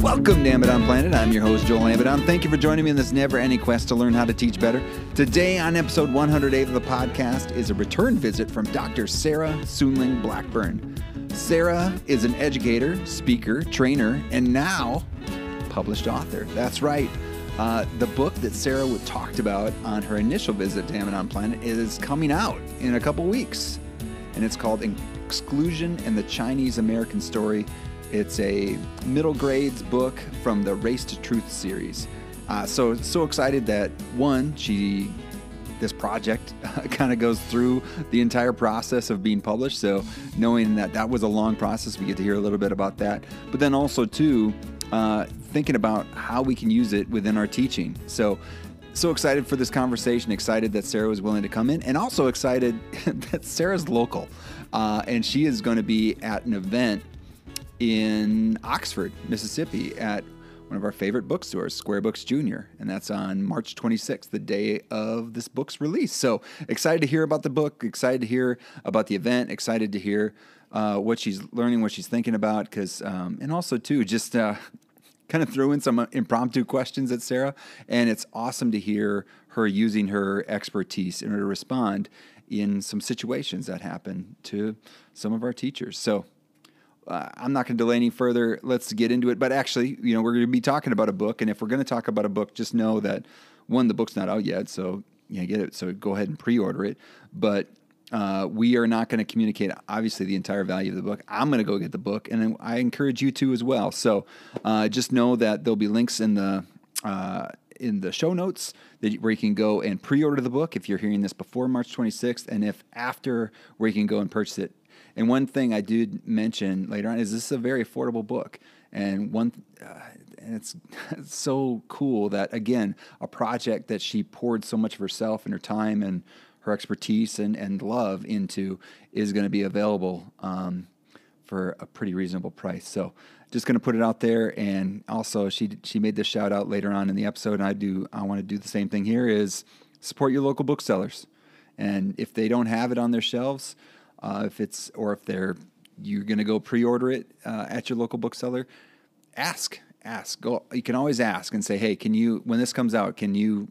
Welcome to Amidon Planet. I'm your host, Joel Amidon. Thank you for joining me in this never-ending quest to learn how to teach better. Today on episode 108 of the podcast is a return visit from Dr. Sarah-SoonLing Blackburn. Sarah is an educator, speaker, trainer, and now published author. That's right. The book that Sarah talked about on her initial visit to Amidon Planet is coming out in a couple weeks, and it's called Exclusion and the Chinese American Story. It's a middle grades book from the Race to Truth series. So excited that this project kind of goes through the entire process of being published. So knowing that was a long process, we get to hear a little bit about that. But then also too, thinking about how we can use it within our teaching. So excited for this conversation, excited that Sarah was willing to come in, and also excited that Sarah's local. And she is going to be at an event in Oxford, Mississippi, at one of our favorite bookstores, Square Books Jr., and that's on March 26th, the day of this book's release. So excited to hear about the book, excited to hear about the event, excited to hear what she's learning, what she's thinking about, because and also too, just kind of threw in some impromptu questions at Sarah, and it's awesome to hear her using her expertise in order to respond in some situations that happen to some of our teachers. So I'm not going to delay any further. Let's get into it. But actually, we're going to be talking about a book. And if we're going to talk about a book, just know that, one, the book's not out yet. So, get it. So go ahead and pre-order it. But we are not going to communicate, obviously, the entire value of the book. I'm going to go get the book. And I encourage you to as well. So just know that there'll be links in the show notes where you can go and pre-order the book if you're hearing this before March 26th. And if after, where you can go and purchase it. And one thing I did mention later on is this is a very affordable book. And it's so cool that, again, a project that she poured so much of herself and her time and her expertise and love into is going to be available for a pretty reasonable price. So just going to put it out there. And also she made this shout out later on in the episode. And I want to do the same thing here, is support your local booksellers. And if they don't have it on their shelves, if you're going to go pre-order it at your local bookseller, ask. Go. You can always ask and say, hey, when this comes out, can you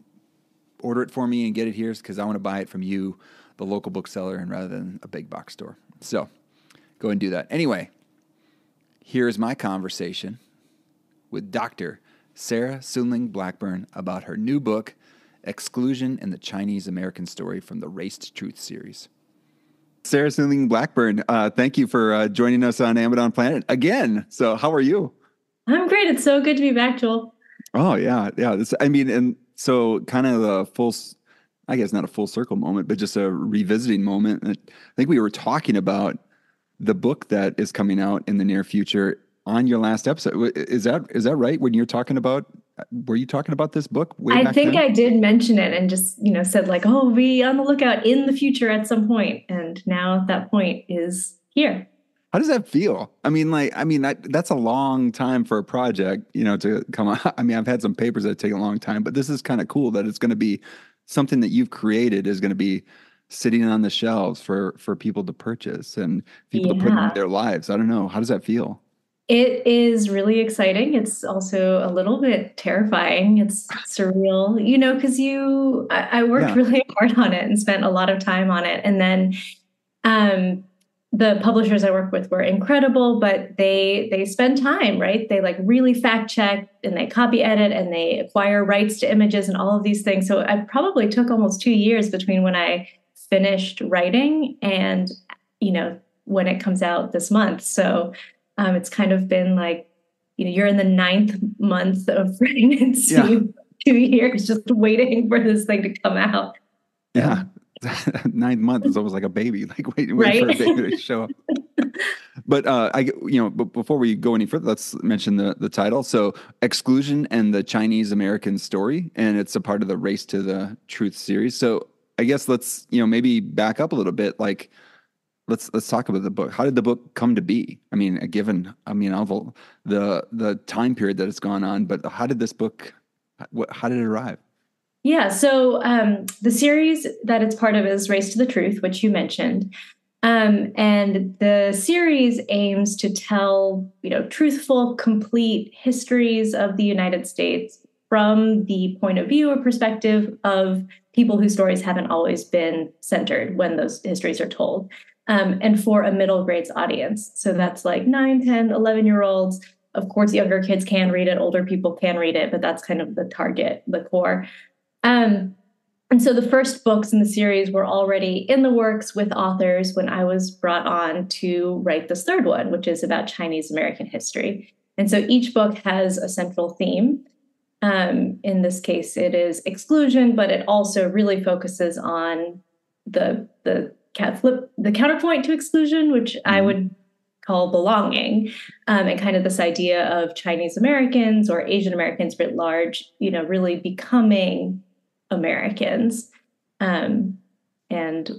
order it for me and get it here? Because I want to buy it from you, the local bookseller, and rather than a big box store. So go and do that. Anyway, here's my conversation with Dr. Sarah-SoonLing Blackburn about her new book, Exclusion and the Chinese American Story from the Race to Truth series. Sarah-SoonLing Blackburn, thank you for joining us on Amidon Planet again. So how are you? I'm great. It's so good to be back, Joel. Oh, yeah. And so kind of I guess not a full circle moment, but just a revisiting moment. I think we were talking about the book that is coming out in the near future on your last episode. Is that right? Were you talking about this book way back then? I did mention it and just, said like, oh, be on the lookout in the future at some point. And now that point is here. How does that feel? That's a long time for a project, to come out. I've had some papers that take a long time, but this is kind of cool that it's going to be something that you've created is going to be sitting on the shelves for people to purchase and people to put in their lives. I don't know. How does that feel? It is really exciting. It's also a little bit terrifying. It's surreal, because I worked really hard on it and spent a lot of time on it. And then the publishers I work with were incredible, but they spend time, right? They really fact check and they copy edit and they acquire rights to images and all of these things. So I probably took almost 2 years between when I finished writing and, when it comes out this month. So it's kind of been like, you're in the 9th month of pregnancy, 2 years just waiting for this thing to come out. Yeah. 9th month is almost like a baby, waiting for a baby to show up. But but before we go any further, let's mention the title. So Exclusion and the Chinese American Story, and it's a part of the Race to the Truth series. So I guess let's, maybe back up a little bit. Let's talk about the book. How did the book come to be? Given all the time period that it's gone on, but how did this book, how did it arrive? Yeah. So the series that it's part of is Race to the Truth, which you mentioned. And the series aims to tell, truthful, complete histories of the United States from the point of view or perspective of people whose stories haven't always been centered when those histories are told, and for a middle grades audience. So that's like 9, 10, 11-year-olds. Of course, younger kids can read it, older people can read it, but that's kind of the target, the core. And so the first books in the series were already in the works with authors when I was brought on to write this third one, which is about Chinese American history. And so each book has a central theme. In this case, it is exclusion, but it also really focuses on the counterpoint to exclusion, which I would call belonging, and kind of this idea of Chinese Americans or Asian Americans writ large, really becoming Americans, and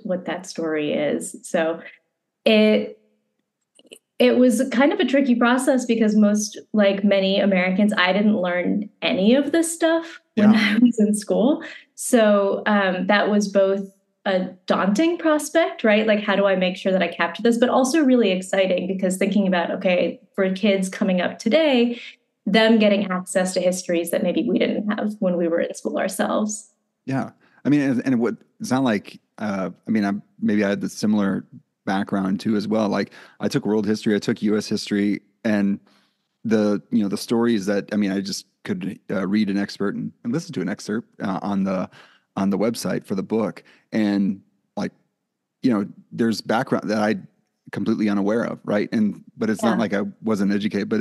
what that story is. So it was kind of a tricky process because like many Americans, I didn't learn any of this stuff when I was in school. So that was both a daunting prospect, right? Like, how do I make sure that I capture this? But also really exciting because thinking about, okay, for kids coming up today, them getting access to histories that maybe we didn't have when we were in school ourselves. Yeah. I mean, and it's not like, maybe I had the similar background too, as well. Like I took world history, I took US history, and the stories that, I just could read an expert and listen to an excerpt on the website for the book. And like, there's background that I completely unaware of. Right. But it's not like I wasn't educated, but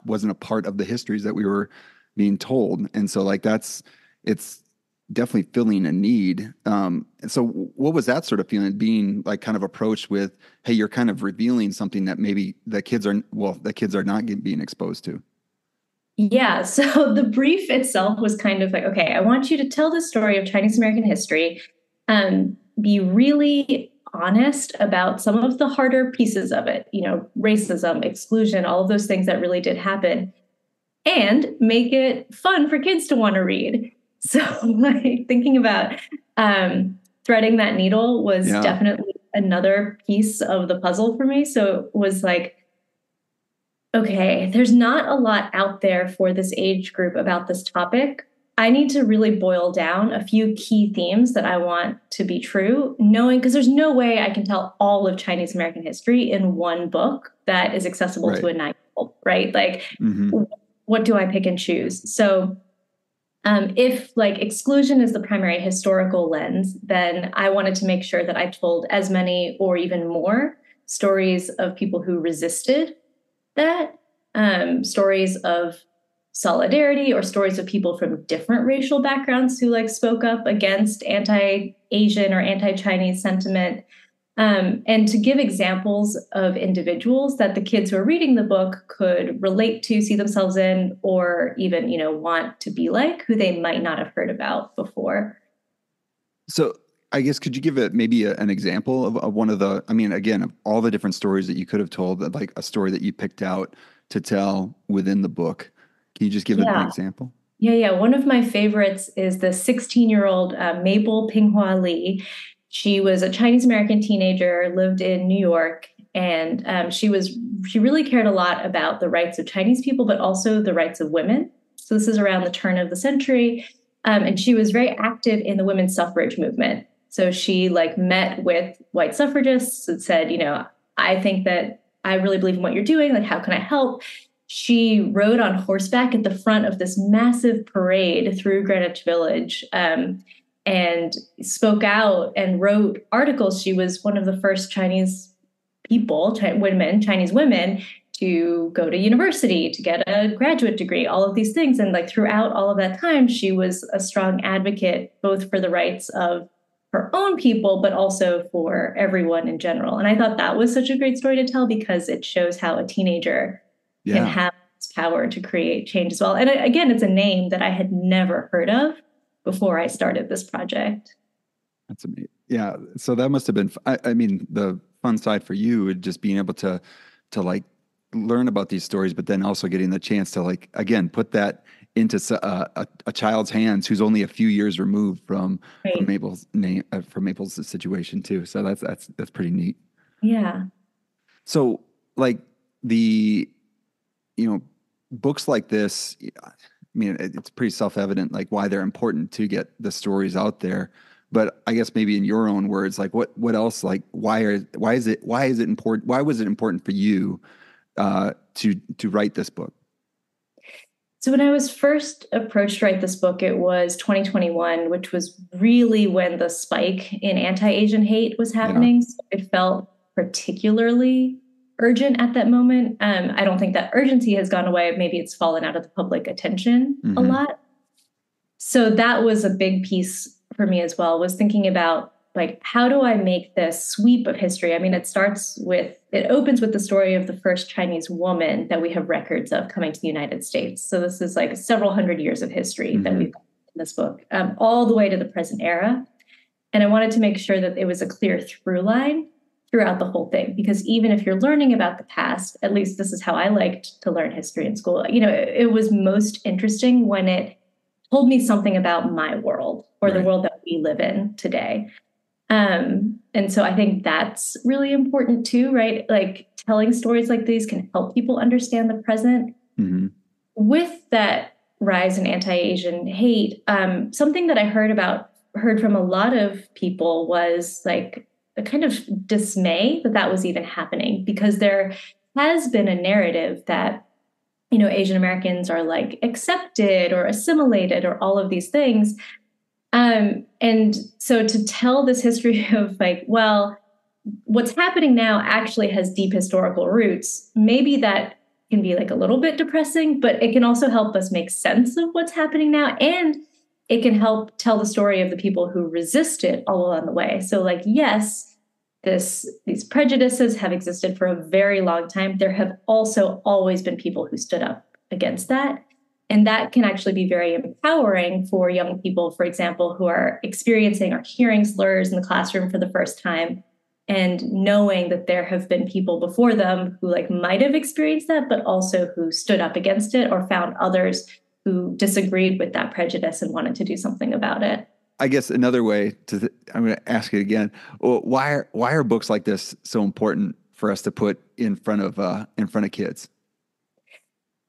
wasn't a part of the histories that we were being told. And so like, it's definitely filling a need. And so what was that sort of feeling, being like kind of approached with, hey, you're kind of revealing something that maybe the kids are not being exposed to? Yeah. So the brief itself was kind of like, okay, I want you to tell the story of Chinese American history and be really honest about some of the harder pieces of it, racism, exclusion, all of those things that really did happen, and make it fun for kids to want to read. So like thinking about threading that needle was definitely another piece of the puzzle for me. So it was like, okay, there's not a lot out there for this age group about this topic. I need to really boil down a few key themes that I want to be true, because there's no way I can tell all of Chinese American history in one book that is accessible to a 9-year-old, right? Like, what do I pick and choose? So if like exclusion is the primary historical lens, then I wanted to make sure that I told as many or even more stories of people who resisted that, stories of solidarity or stories of people from different racial backgrounds who like spoke up against anti-Asian or anti-Chinese sentiment. And to give examples of individuals that the kids who are reading the book could relate to, see themselves in, or even, want to be like, who they might not have heard about before. So I guess, could you give it maybe an example of one of the, again, of all the different stories that you could have told, like a story that you picked out to tell within the book? Can you just give an example? Yeah. One of my favorites is the 16-year-old Mabel Pinghua Li. She was a Chinese American teenager, lived in New York, and she really cared a lot about the rights of Chinese people, but also the rights of women. So this is around the turn of the century, and she was very active in the women's suffrage movement. So she like met with white suffragists and said, I think that I really believe in what you're doing. Like, how can I help? She rode on horseback at the front of this massive parade through Greenwich Village, and spoke out and wrote articles. She was one of the first Chinese women to go to university, to get a graduate degree, all of these things. And like throughout all of that time, she was a strong advocate, both for the rights of her own people, but also for everyone in general. And I thought that was such a great story to tell because it shows how a teenager can have this power to create change as well. And again, it's a name that I had never heard of before I started this project. That's amazing. Yeah. So that must have been, the fun side for you would just being able to like learn about these stories, but then also getting the chance to like, again, put that into a child's hands who's only a few years removed from Mabel's situation too. So that's pretty neat. Yeah. So like the, books like this, I mean, it's pretty self-evident, like why they're important to get the stories out there. But I guess maybe in your own words, like what else, like why is it important? Why was it important for you to write this book? So when I was first approached to write this book, it was 2021, which was really when the spike in anti-Asian hate was Yeah. happening. So it felt particularly urgent at that moment. I don't think that urgency has gone away. Maybe it's fallen out of the public attention a lot. So that was a big piece for me as well, was thinking about like, how do I make this sweep of history? I mean, it opens with the story of the first Chinese woman that we have records of coming to the United States. So this is like several hundred years of history that we've got in this book, all the way to the present era. And I wanted to make sure that it was a clear through line throughout the whole thing, because even if you're learning about the past, at least this is how I liked to learn history in school, it was most interesting when it told me something about my world or the world that we live in today. And so I think that's really important too, right? Like telling stories like these can help people understand the present. With that rise in anti-Asian hate, something that I heard from a lot of people was like a kind of dismay that was even happening, because there has been a narrative that, Asian Americans are like accepted or assimilated or all of these things. And so to tell this history of like, well, what's happening now actually has deep historical roots, maybe that can be like a little bit depressing, but it can also help us make sense of what's happening now. And it can help tell the story of the people who resisted all along the way. So like, yes, these prejudices have existed for a very long time. There have also always been people who stood up against that. And that can actually be very empowering for young people, for example, who are experiencing or hearing slurs in the classroom for the first time, and knowing that there have been people before them who like might have experienced that, but also who stood up against it or found others who disagreed with that prejudice and wanted to do something about it. I guess another way I'm going to ask it again. Why are books like this so important for us to put in front of kids?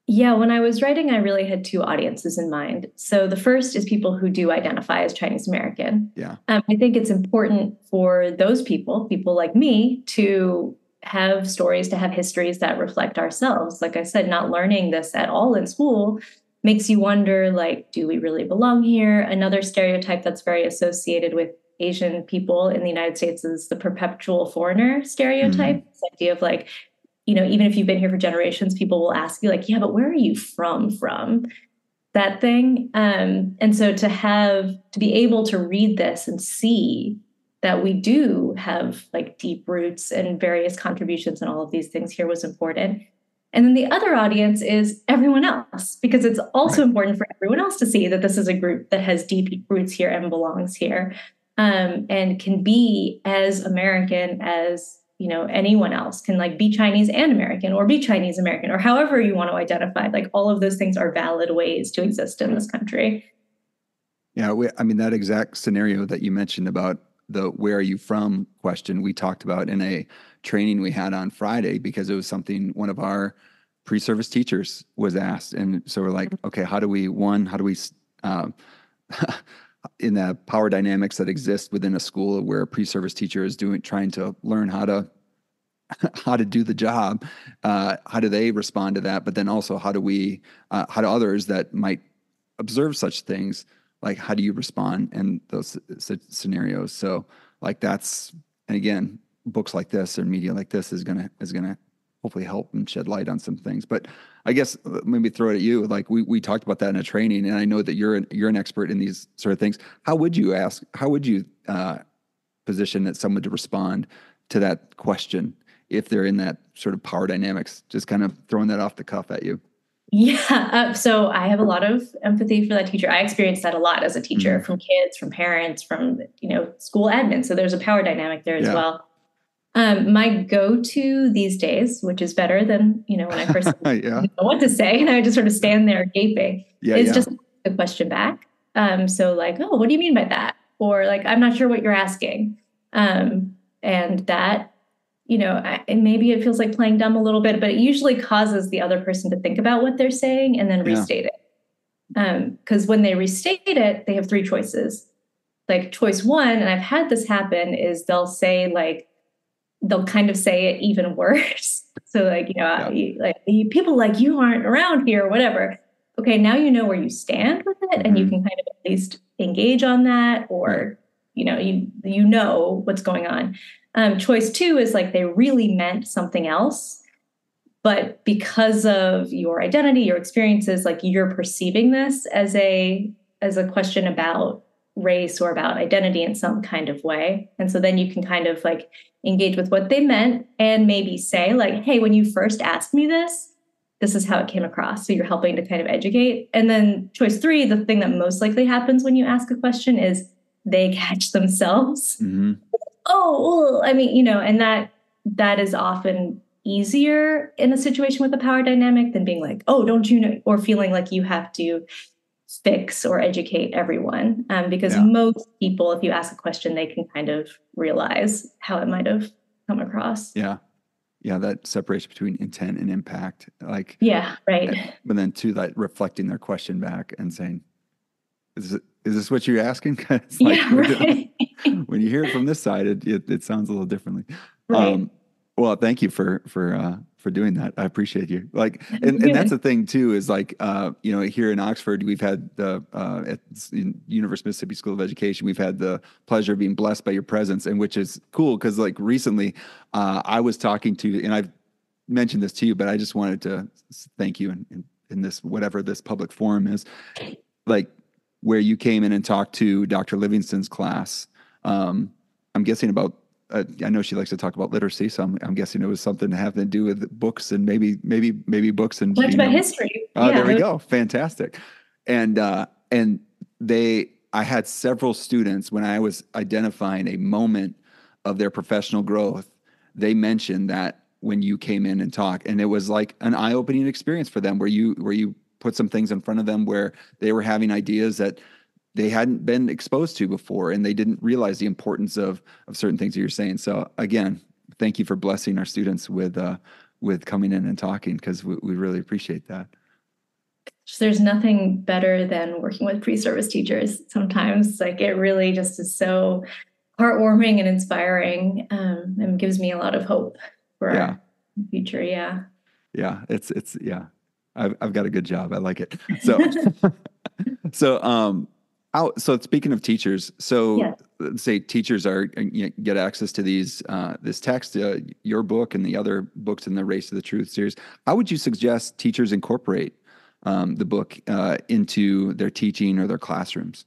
Yeah, when I was writing, I really had two audiences in mind. So the first is people who do identify as Chinese American. Yeah. I think it's important for those people like me, to have stories, to have histories that reflect ourselves. Like I said, not learning this at all in school makes you wonder, like, do we really belong here? Another stereotype that's very associated with Asian people in the United States is the perpetual foreigner stereotype. This idea of like, even if you've been here for generations, people will ask you like, yeah, but where are you from? That thing. And so to be able to read this and see that we do have like deep roots and various contributions and all of these things here was important. And then the other audience is everyone else, because it's also important for everyone else to see that this is a group that has deep roots here and belongs here, and can be as American as anyone else, can like be Chinese and American, or be Chinese American, or however you want to identify. Like all of those things are valid ways to exist in this country. Yeah, I mean, that exact scenario that you mentioned about the "where are you from" question, we talked about in a training we had on Friday, because it was something one of our pre-service teachers was asked. And so we're like, okay, how do we in the power dynamics that exist within a school where a pre-service teacher is trying to learn how to do the job, how do they respond to that? But then also, how do others that might observe such things, like, how do you respond in those scenarios? So like and again, books like this or media like this is gonna hopefully help and shed light on some things. But I guess maybe throw it at you. Like we talked about that in a training, and I know that you're an expert in these sort of things. How would you position that someone to respond to that question if they're in that sort of power dynamics? Just kind of throwing that off the cuff at you. Yeah. So I have a lot of empathy for that teacher. I experienced that a lot as a teacher, from kids, from parents, from, school admin. So there's a power dynamic there as well. My go-to these days, which is better than, when I first didn't know what to say, and I would just sort of stand there gaping, is just the question back. So like, oh, what do you mean by that? Or like, I'm not sure what you're asking. And that and maybe it feels like playing dumb a little bit, but it usually causes the other person to think about what they're saying and then restate it. Because when they restate it, they have three choices. Like choice one, and I've had this happen, is they'll kind of say it even worse. So like, people like you aren't around here or whatever. Okay, now you know where you stand with it, and you can kind of at least engage on that, or you know what's going on. Choice two is like they really meant something else, but because of your identity, your experiences, like you're perceiving this as a question about race or about identity in some kind of way. And so then you can kind of like engage with what they meant and maybe say like, hey, when you first asked me this is how it came across. So you're helping to kind of educate. And then choice three, the thing that most likely happens when you ask a question is they catch themselves. Mm-hmm. Oh, well, I mean, and that is often easier in a situation with a power dynamic than being like, oh, don't you know, or feeling like you have to fix or educate everyone. Because most people, if you ask a question, they can kind of realize how it might have come across. Yeah. Yeah. That separation between intent and impact, like, yeah, right. But then too, like reflecting their question back and saying, is this what you're asking? It's like, yeah, right. when you hear it from this side, it sounds a little differently. Right. Well, thank you for doing that. I appreciate you. Like, and that's the thing too, is like, here in Oxford, we've had at University of Mississippi School of Education, we've had the pleasure of being blessed by your presence, and which is cool. Cause like recently, I was talking to, and I've mentioned this to you, but I just wanted to thank you in this, whatever this public forum is, like where you came in and talked to Dr. Livingston's class. I'm guessing about, I know she likes to talk about literacy, so I'm guessing it was something to have to do with books and maybe books and talked about history. Oh, there we go. Fantastic. And I had several students when I was identifying a moment of their professional growth, they mentioned that when you came in and talked, and it was like an eye-opening experience for them where you put some things in front of them where they were having ideas that they hadn't been exposed to before, and they didn't realize the importance of certain things that you're saying. So again, thank you for blessing our students with coming in and talking, because we really appreciate that. There's nothing better than working with pre-service teachers. Sometimes like it really just is so heartwarming and inspiring, and gives me a lot of hope for our future. Yeah. Yeah. It's I've got a good job. I like it. So, so speaking of teachers, let's say teachers get access to this text, your book and the other books in the Race to the Truth series. How would you suggest teachers incorporate the book into their teaching or their classrooms?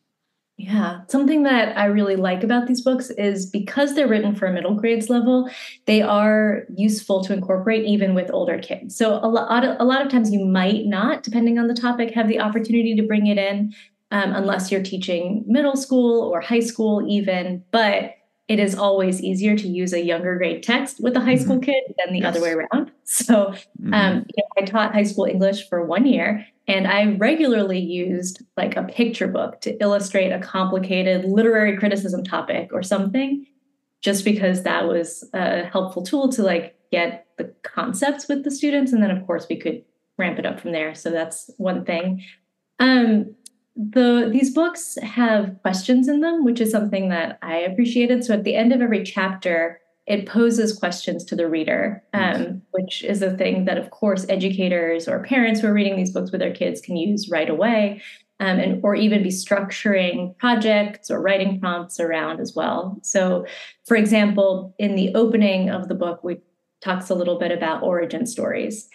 Yeah, something that I really like about these books is because they're written for middle grades level, they are useful to incorporate even with older kids. So a lot of times you might not, depending on the topic, have the opportunity to bring it in unless you're teaching middle school or high school even. But it is always easier to use a younger grade text with a high school kid than the other way around. So I taught high school English for 1 year, and I regularly used like a picture book to illustrate a complicated literary criticism topic or something, just because that was a helpful tool to like get the concepts with the students. And then of course we could ramp it up from there. So that's one thing. These books have questions in them, which is something that I appreciated. So at the end of every chapter, it poses questions to the reader, which is a thing that, of course, educators or parents who are reading these books with their kids can use right away, or even be structuring projects or writing prompts around as well. So, for example, in the opening of the book, we talks a little bit about origin stories.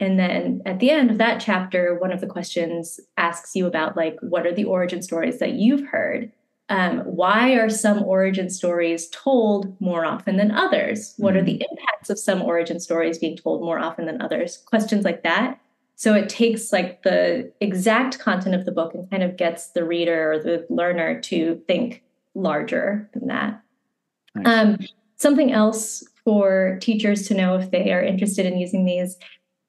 And then at the end of that chapter, one of the questions asks you about, like, what are the origin stories that you've heard? Why are some origin stories told more often than others? What are the impacts of some origin stories being told more often than others? Questions like that. So it takes like the exact content of the book and kind of gets the reader or the learner to think larger than that. Nice. Something else for teachers to know if they are interested in using these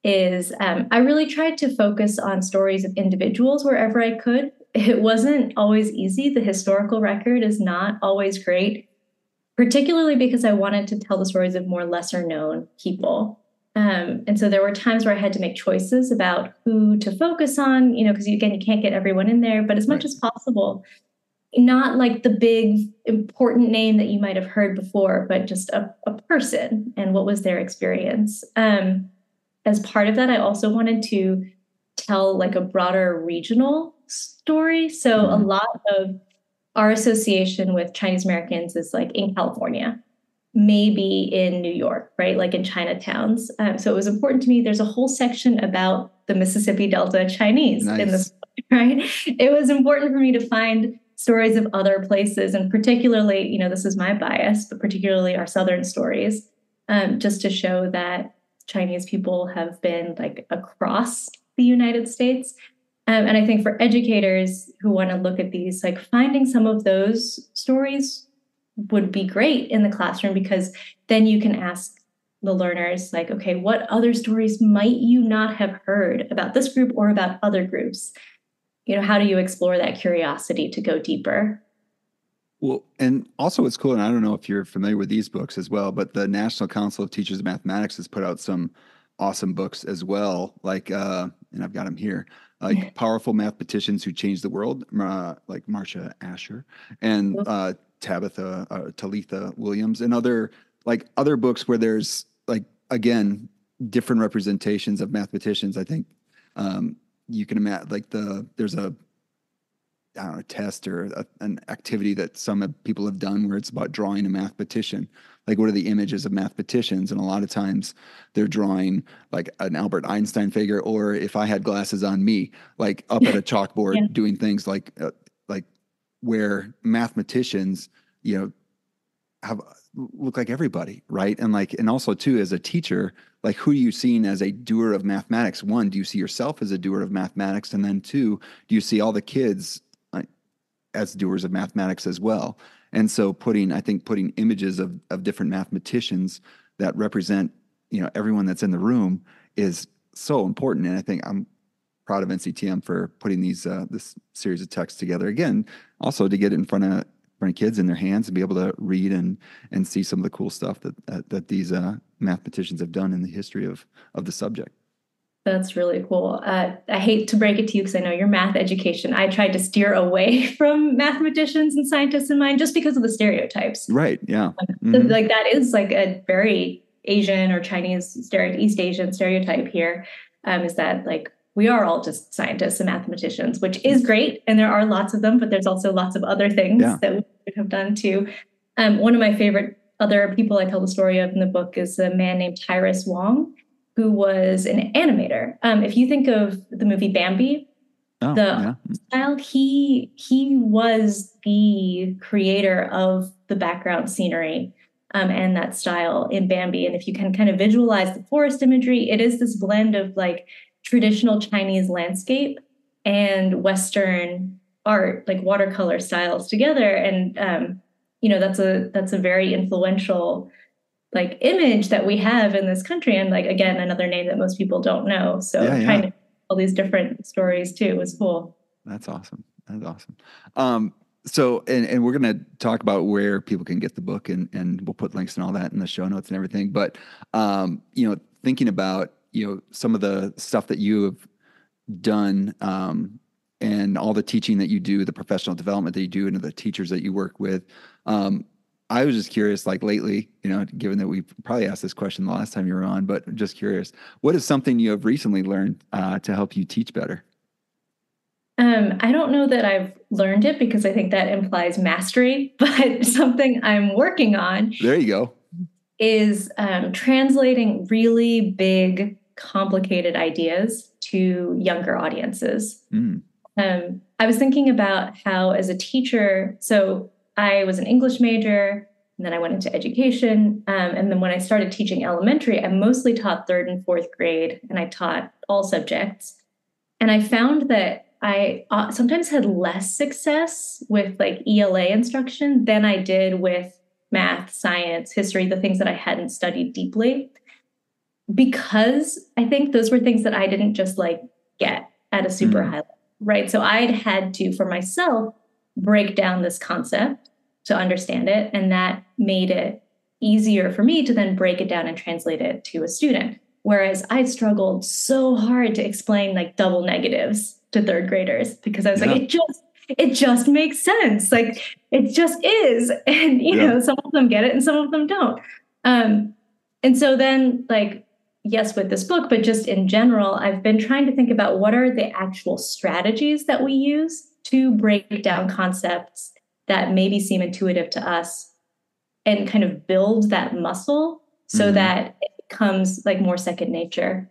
is I really tried to focus on stories of individuals wherever I could. It wasn't always easy. The historical record is not always great, particularly because I wanted to tell the stories of more lesser known people. And so there were times where I had to make choices about who to focus on, because again, you can't get everyone in there, but as much as possible, not like the big important name that you might have heard before, but just a person and what was their experience. As part of that, I also wanted to tell like a broader regional story. So a lot of our association with Chinese Americans is like in California, maybe in New York, right? Like in Chinatowns. So it was important to me. There's a whole section about the Mississippi Delta Chinese in this, right? It was important for me to find stories of other places, and particularly, this is my bias, but particularly our Southern stories, just to show that Chinese people have been like across the United States. And I think for educators who want to look at these, like finding some of those stories would be great in the classroom, because then you can ask the learners like, okay, what other stories might you not have heard about this group or about other groups? How do you explore that curiosity to go deeper? Well, and also it's cool, and I don't know if you're familiar with these books as well, but the National Council of Teachers of Mathematics has put out some awesome books as well, like, and I've got them here, like Powerful Mathematicians Who Changed the World, like Marcia Asher and Talitha Williams, and other books where there's like, again, different representations of mathematicians. I think you can imagine like there's a test or an activity that some people have done where it's about drawing a mathematician. Like, what are the images of mathematicians? And a lot of times they're drawing like an Albert Einstein figure, or if I had glasses on me, like up at a chalkboard doing things like where mathematicians, look like everybody, right? And also too, as a teacher, like, who are you seeing as a doer of mathematics? One, do you see yourself as a doer of mathematics? And then two, do you see all the kids as doers of mathematics as well? And so putting images of different mathematicians that represent, everyone that's in the room is so important. And I think I'm proud of NCTM for putting this series of texts together. Again, also to get it in front of kids in their hands and be able to read and see some of the cool stuff that these mathematicians have done in the history of the subject. That's really cool. I hate to break it to you because I know your math education. I tried to steer away from mathematicians and scientists in mind just because of the stereotypes. Right. Yeah. Like that is like a very Asian or Chinese East Asian stereotype here. Is that like we are all just scientists and mathematicians, which is great, and there are lots of them, but there's also lots of other things that we could have done too. One of my favorite other people I tell the story of in the book is a man named Tyrus Wong, who was an animator. If you think of the movie Bambi, style, he was the creator of the background scenery and that style in Bambi. And if you can kind of visualize the forest imagery, it is this blend of like traditional Chinese landscape and Western art, like watercolor styles together. And, that's a very influential like image that we have in this country. And like, again, another name that most people don't know. So trying to tell all these different stories too was cool. That's awesome. So, and we're going to talk about where people can get the book, and we'll put links and all that in the show notes and everything. But, thinking about, some of the stuff that you have done, and all the teaching that you do, the professional development that you do, and the teachers that you work with, I was just curious, like lately, given that we probably asked this question the last time you were on, but just curious, what is something you have recently learned to help you teach better? I don't know that I've learned it because I think that implies mastery, but something I'm working on. There you go. Is translating really big, complicated ideas to younger audiences. I was thinking about how as a teacher, so I was an English major, and then I went into education. And then when I started teaching elementary, I mostly taught 3rd and 4th grade, and I taught all subjects. And I found that I sometimes had less success with like ELA instruction than I did with math, science, history, the things that I hadn't studied deeply, because I think those were things that I didn't just like get at a super high level, right? So I'd had to, for myself, break down this concept to understand it. And that made it easier for me to then break it down and translate it to a student. Whereas I struggled so hard to explain like double negatives to third graders because I was like, it just makes sense. Like it just is. And, you know, some of them get it and some of them don't. And so then like, yes, with this book, but just in general, I've been trying to think about what are the actual strategies that we use to break down concepts that maybe seem intuitive to us and kind of build that muscle so that it becomes like more second nature.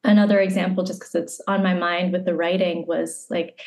Another example, just because it's on my mind with the writing, was like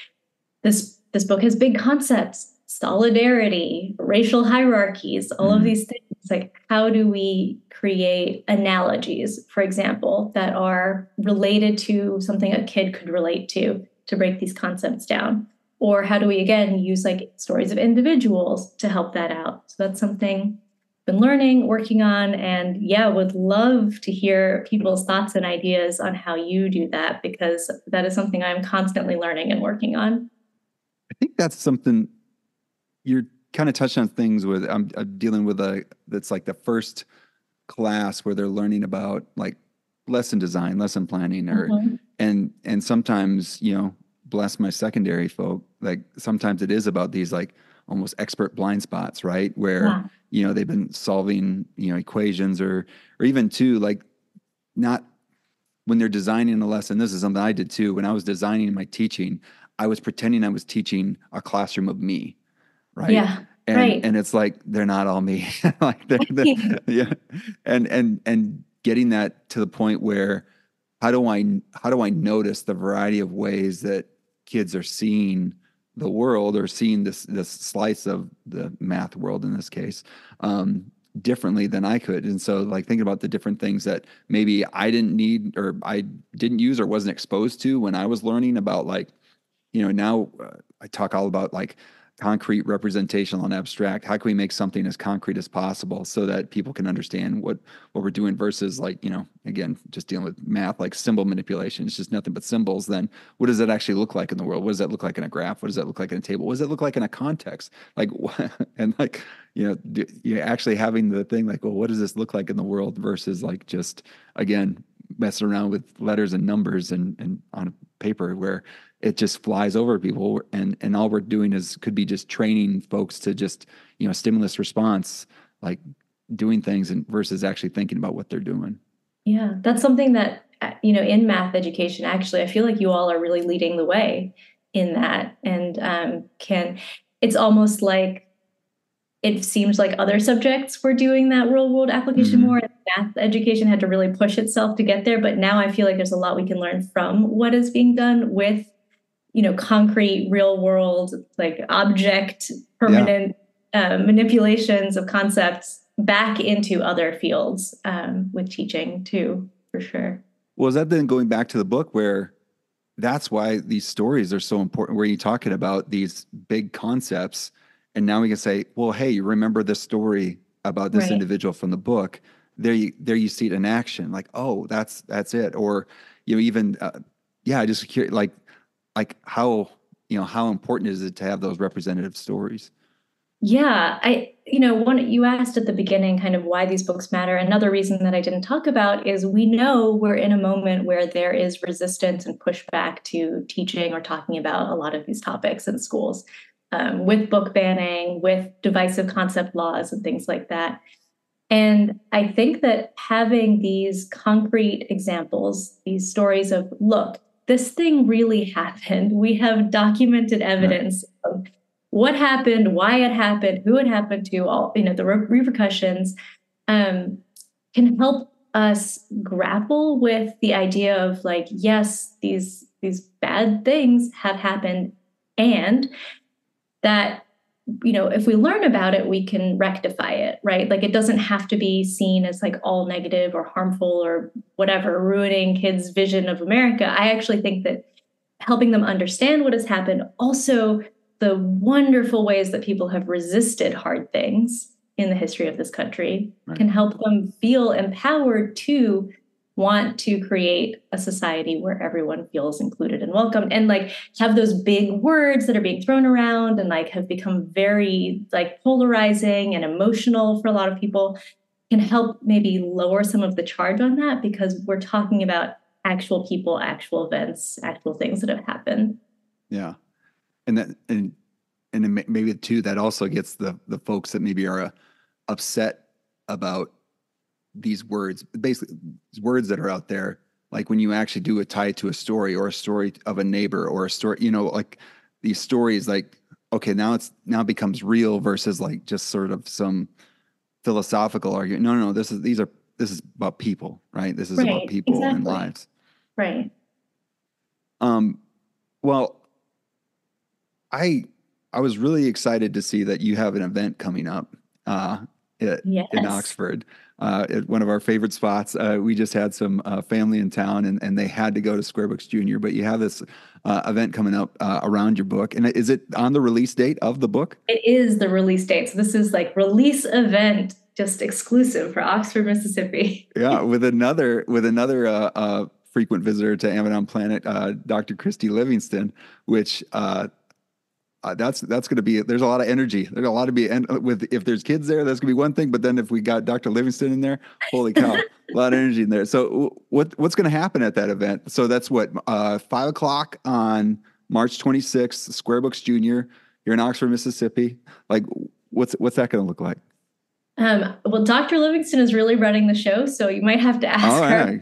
this book has big concepts, solidarity, racial hierarchies, all of these things. Like, how do we create analogies, for example, that are related to something a kid could relate to break these concepts down? Or how do we, again, use like stories of individuals to help that out? So that's something I've been learning, working on, and would love to hear people's thoughts and ideas on how you do that, because that is something I'm constantly learning and working on. I think that's something you're kind of touched on things with. I'm dealing with that's like the first class where they're learning about like lesson design, lesson planning, or and sometimes, you know, bless my secondary folk, like sometimes it is about these like almost expert blind spots, right? Where, you know, they've been solving, you know, equations or even too, like not when they're designing a lesson. This is something I did too. When I was designing my teaching, I was pretending I was teaching a classroom of me. Right. Yeah. And it's like, they're not all me. Like and getting that to the point where how do I notice the variety of ways that kids are seeing the world or seeing this slice of the math world in this case, differently than I could. And so like thinking about the different things that maybe I didn't need or I didn't use or wasn't exposed to when I was learning about, like, you know, now I talk all about like concrete, representational, and abstract. How can we make something as concrete as possible so that people can understand what we're doing versus, like, you know, again, just dealing with math, like symbol manipulation. It's just nothing but symbols. Then what does that actually look like in the world? What does that look like in a graph? What does that look like in a table? What does that look like in a context? Like, and like, you know, you're actually having the thing like, well, what does this look like in the world versus like just, again, messing around with letters and numbers and on a paper where it just flies over people, and all we're doing could be just training folks to just, you know, stimulus response, like doing things and versus actually thinking about what they're doing. Yeah, that's something that, you know, in math education, actually, I feel like you all are really leading the way in that. And it's almost like it seems like other subjects were doing that real world application more. And math education had to really push itself to get there. But now I feel like there's a lot we can learn from what is being done with, you know, concrete, real world, like object, permanent manipulations of concepts back into other fields with teaching too, for sure. Well, is that then going back to the book where that's why these stories are so important, where you're talking about these big concepts, and now we can say, well, hey, you remember this story about this individual from the book? There you see it in action. Like, oh, that's it. Or, you know, even just curious, like how, you know, how important is it to have those representative stories? Yeah, you asked at the beginning kind of why these books matter. Another reason that I didn't talk about is we know we're in a moment where there is resistance and pushback to teaching or talking about a lot of these topics in schools, with book banning, with divisive concept laws and things like that. And I think that having these concrete examples, these stories of, look, this thing really happened. We have documented evidence of what happened, why it happened, who it happened to, all, you know, the repercussions, can help us grapple with the idea of, like, yes, these bad things have happened, and that, you know, if we learn about it, we can rectify it, right? Like, it doesn't have to be seen as like all negative or harmful or whatever, ruining kids' vision of America. I actually think that helping them understand what has happened, also the wonderful ways that people have resisted hard things in the history of this country, can help them feel empowered to want to create a society where everyone feels included and welcomed, and like have those big words that are being thrown around and like have become very like polarizing and emotional for a lot of people, can help maybe lower some of the charge on that, because we're talking about actual people, actual events, actual things that have happened. Yeah. And that, and then maybe too, that also gets the folks that maybe are upset about these words, basically these words that are out there. Like when you actually do a tie to a story, or a story of a neighbor, or a story, you know, like these stories, like, okay, now it becomes real versus like just sort of some philosophical argument. No, this is about people, right? This is about Right, people and exactly. lives. Right. Well, I was really excited to see that you have an event coming up in Yes. Oxford, at one of our favorite spots. We just had some family in town, and they had to go to Square Books Junior. But you have this event coming up around your book, and is it on the release date of the book? It is the release date. So this is like release event, just exclusive for Oxford, Mississippi. Yeah, with another frequent visitor to Amazon Planet, Dr. Christy Livingston, which that's going to be, there's a lot of energy. There's a lot to be, and with, if there's kids there, that's going to be one thing. But then if we got Dr. Livingston in there, holy cow, a lot of energy in there. So what's going to happen at that event? So that's what, 5 o'clock on March 26th, Square Books Junior. You're in Oxford, Mississippi. Like, what's that going to look like? Well, Dr. Livingston is really running the show, so you might have to ask her. Yeah.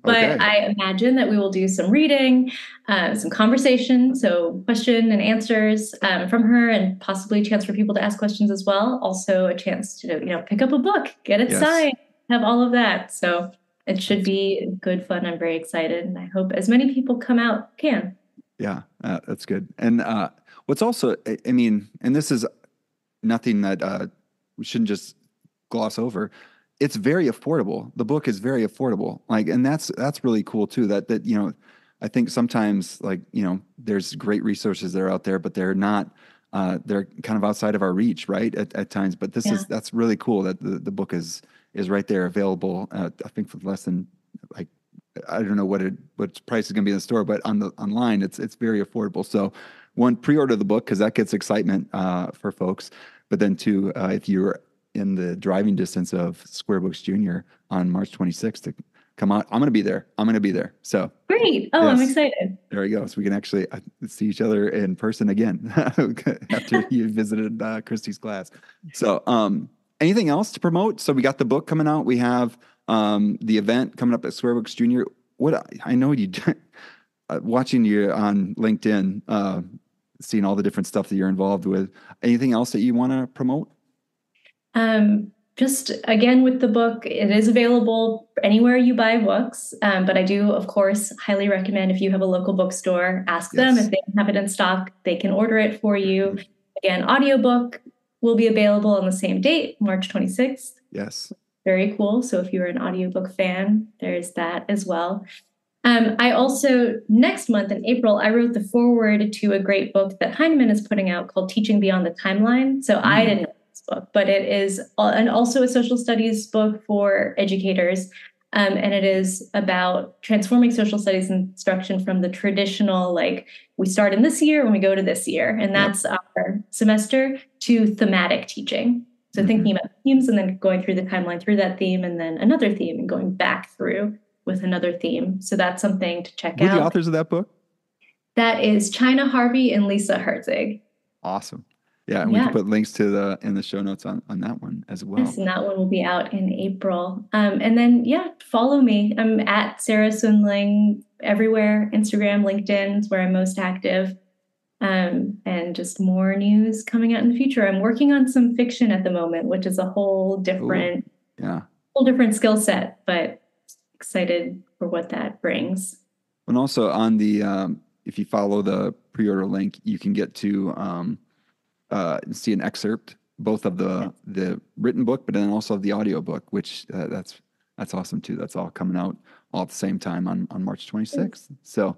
But Okay. I imagine that we will do some reading, some conversation, so question and answers from her, and possibly a chance for people to ask questions as well. Also, a chance to pick up a book, get it signed, have all of that. So it should be good fun. I'm very excited, and I hope as many people come out can. Yeah, that's good. And what's also, I mean, and this is nothing that we shouldn't just gloss over. It's very affordable. The book is very affordable. Like, and that's really cool too. That I think sometimes, like, there's great resources that are out there, but they're not. They're kind of outside of our reach, right? At times. But that's really cool that the book is right there, available. I think for less than, like, I don't know what price is going to be in the store, but online it's very affordable. So, one, pre-order the book, because that gets excitement for folks. But then two, if you're in the driving distance of Square Books Junior on March 26th, to come out, I'm going to be there. So Great. Oh, yes, I'm excited. there we go. So we can actually see each other in person again after you visited Christy's class. So, anything else to promote? So we got the book coming out. We have the event coming up at Square Books Junior. What I know you watching you on LinkedIn, seeing all the different stuff that you're involved with. Anything else that you want to promote? Just again, with the book, it is available anywhere you buy books. But I do, of course, highly recommend, if you have a local bookstore, ask them if they have it in stock. They can order it for you. Again, audiobook will be available on the same date, March 26th. Yes. Very cool. So if you're an audiobook fan, there's that as well. I also, next month in April, I wrote the foreword to a great book that Heinemann is putting out called Teaching Beyond the Timeline. So I didn't know this book, but it is also a social studies book for educators. And it is about transforming social studies instruction from the traditional, like, we start in this year and we go to this year, and that's our semester, to thematic teaching. So thinking about themes and then going through the timeline through that theme, and then another theme and going back through with another theme. So that's something to check out. Who are the authors of that book? That is China Harvey and Lisa Herzig. Awesome. Yeah, and we can put links to in the show notes on that one as well. Yes, and that one will be out in April. And then, follow me. I'm at Sarah-SoonLing everywhere, Instagram, LinkedIn is where I'm most active. And just more news coming out in the future. I'm working on some fiction at the moment, which is a whole different, skill set, but excited for what that brings. And also on the, if you follow the pre-order link, you can get to see an excerpt, both of the written book, but then also the audio book, which that's awesome too. That's all coming out all at the same time on March 26th. So,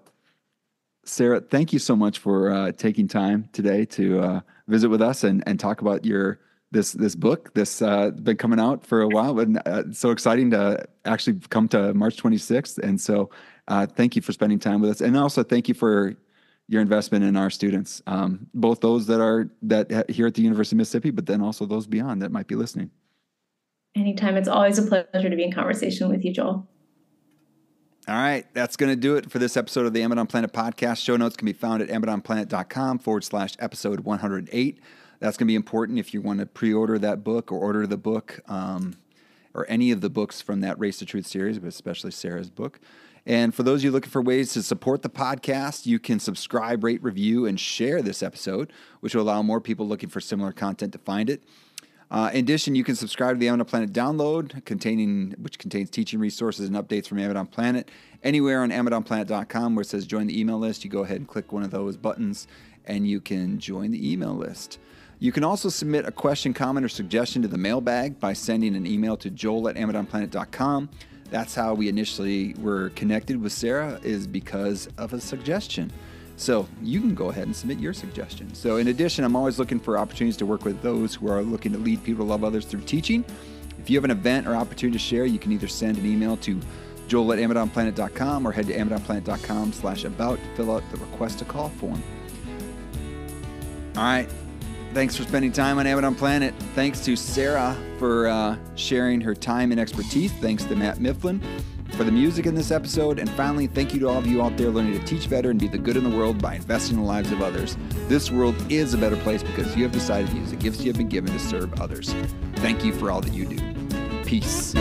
Sarah, thank you so much for taking time today to visit with us and talk about your this book. This been coming out for a while, but it's so exciting to actually come to March 26th. And so thank you for spending time with us. And also thank you for your investment in our students, both those that here at the University of Mississippi, but then also those beyond that might be listening. Anytime. It's always a pleasure to be in conversation with you, Joel. All right. That's going to do it for this episode of the Amazon Planet podcast. Show notes can be found at amazonplanet.com/episode 108. That's going to be important if you want to pre-order that book or order the book or any of the books from that Race to Truth series, but especially Sarah's book. And for those of you looking for ways to support the podcast, you can subscribe, rate, review, and share this episode, which will allow more people looking for similar content to find it. In addition, you can subscribe to the Amazon Planet download, which contains teaching resources and updates from Amazon Planet. Anywhere on amazonplanet.com where it says join the email list, you go ahead and click one of those buttons, and you can join the email list. You can also submit a question, comment, or suggestion to the mailbag by sending an email to joel@amazonplanet.com. That's how we initially were connected with Sarah, is because of a suggestion. So you can go ahead and submit your suggestion. So in addition, I'm always looking for opportunities to work with those who are looking to lead people to love others through teaching. If you have an event or opportunity to share, you can either send an email to joel@amazonplanet.com or head to amazonplanet.com/about to fill out the request a call form. All right. Thanks for spending time on Amazon Planet. Thanks to Sarah for sharing her time and expertise. Thanks to Matt Mifflin for the music in this episode. And finally, thank you to all of you out there learning to teach better and be the good in the world by investing in the lives of others. This world is a better place because you have decided to use the gifts you have been given to serve others. Thank you for all that you do. Peace.